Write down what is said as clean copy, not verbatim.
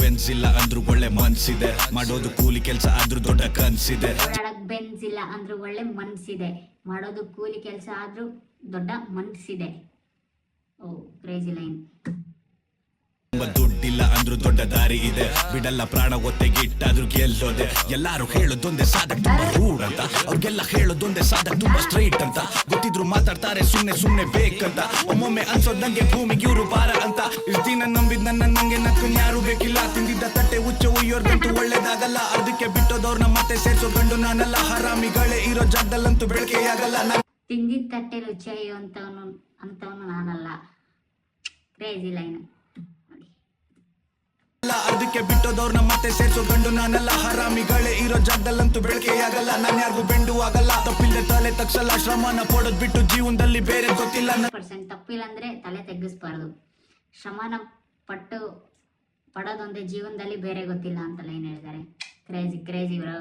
ಬೆನ್ಸಿಲ್ಲ ಅಂದ್ರೂ ಒಳ್ಳೆ ಮನ್ಸಿದೆ, ಮಾಡೋದು ಕೂಲಿ ಕೆಲಸ ಆದ್ರೂ ದೊಡ್ಡ ಕನ್ಸಿದೆ. ಬೆನ್ಸಿಲ್ಲ ಅಂದ್ರೂ ಒಳ್ಳೆ ಮನ್ಸಿದೆ, ಮಾಡೋದು ಕೂಲಿ ಕೆಲಸ ಆದ್ರೂ ದೊಡ್ಡ ಮನ್ಸಿದೆ. ಓ ಕ್ರೇಜಿ ಲೈನ್. ದುಡ್ಡಿಲ್ಲ ಅಂದ್ರೂ ದೊಡ್ಡ ದಾರಿ ಇದೆ, ಬಿಡಲ್ಲ ಪ್ರಾಣ ಒತ್ತೆಗಿಟ್ಟಾದ್ರೂ ಗೆಲ್ಲೋದೆ. ಎಲ್ಲಾರು ಹೇಳೋದೊಂದೇ ಸಾಧಕ್ ತುಂಬಾ ರೂಡ್ ಅಂತ, ಅವ್ರಿಗೆಲ್ಲ ಹೇಳೋದೊಂದೇ ಸಾಧಕ್ ತುಂಬಾ ಸ್ಟ್ರೈಟ್ ಅಂತ. ಗೊತ್ತಿದ್ರು ಮಾತಾಡ್ತಾರೆ ಸುಮ್ನೆ ಬೇಕಂತ, ಒಮ್ಮೊಮ್ಮೆ ಅನ್ಸೋದ್ ನಂಗೆ ಭೂಮಿಗೆ ಇವ್ರು ಭಾರ ಅಂತ. ಇಷ್ಟ ದಿನ ನಂಬಿದ್ ನಂಗೆ ನಕ್ಕನ್ ಯಾರು ಬೇಕಿಲ್ಲ, ತಿಂದಿದ್ದ ತಟ್ಟೆ ಹುಚ್ಚ ಉಯ್ಯೋರ್ಗಂತೂ ಒಳ್ಳೇದಾಗಲ್ಲ. ಅದಕ್ಕೆ ಬಿಟ್ಟೋದವ್ರನ್ನ ಮತ್ತೆ ಸೇರ್ಸೋ ಗಂಡು ನಾನಲ್ಲ, ಹರಾಮಿಗಳೇ ಇರೋ ಜಾಗದಲ್ಲಂತೂ ಬೆಳಕೆಯಾಗಲ್ಲ. ತಿಂದಿದ್ದ ತಟ್ಟೆ ರುಚಿ ಅಯ್ಯೋ ಅಂತವನು ನಾನಲ್ಲ. Crazy line. ಅದಕ್ಕೆ ಬಿಟ್ಟೋದವ್ರನ್ನ ಮತ್ತೆ ಸೇರ್ಸೋ ಗಂಡು ನಾನಲ್ಲ, ಹರಾಮಿಗಳೇ ಇರೋ ಜಾಗದಲ್ಲಂತೂ ಬೆಳಕೆಯಾಗಲ್ಲ. ನಾನು ಯಾರಿಗೂ ಬೆಂಡು ಆಗಲ್ಲ, ತಪ್ಪಿಲ್ಲದೆ ತಲೆ ತಗ್ಸಲ್ಲ. ಶ್ರಮನ ಪಡೋದ್ ಬಿಟ್ಟು ಜೀವನದಲ್ಲಿ ಬೇರೆ ಗೊತ್ತಿಲ್ಲ. ತಪ್ಪಿಲ್ಲ ಅಂದ್ರೆ ತಲೆ ತೆಗ್ಗಿಸ್ಬಾರ್ದು, ಶ್ರಮನ ಪಡೋದೊಂದೇ ಜೀವನದಲ್ಲಿ ಬೇರೆ ಗೊತ್ತಿಲ್ಲ ಅಂತ ಲೈನ್ ಹೇಳಿದ್ದಾರೆ. Crazy bro.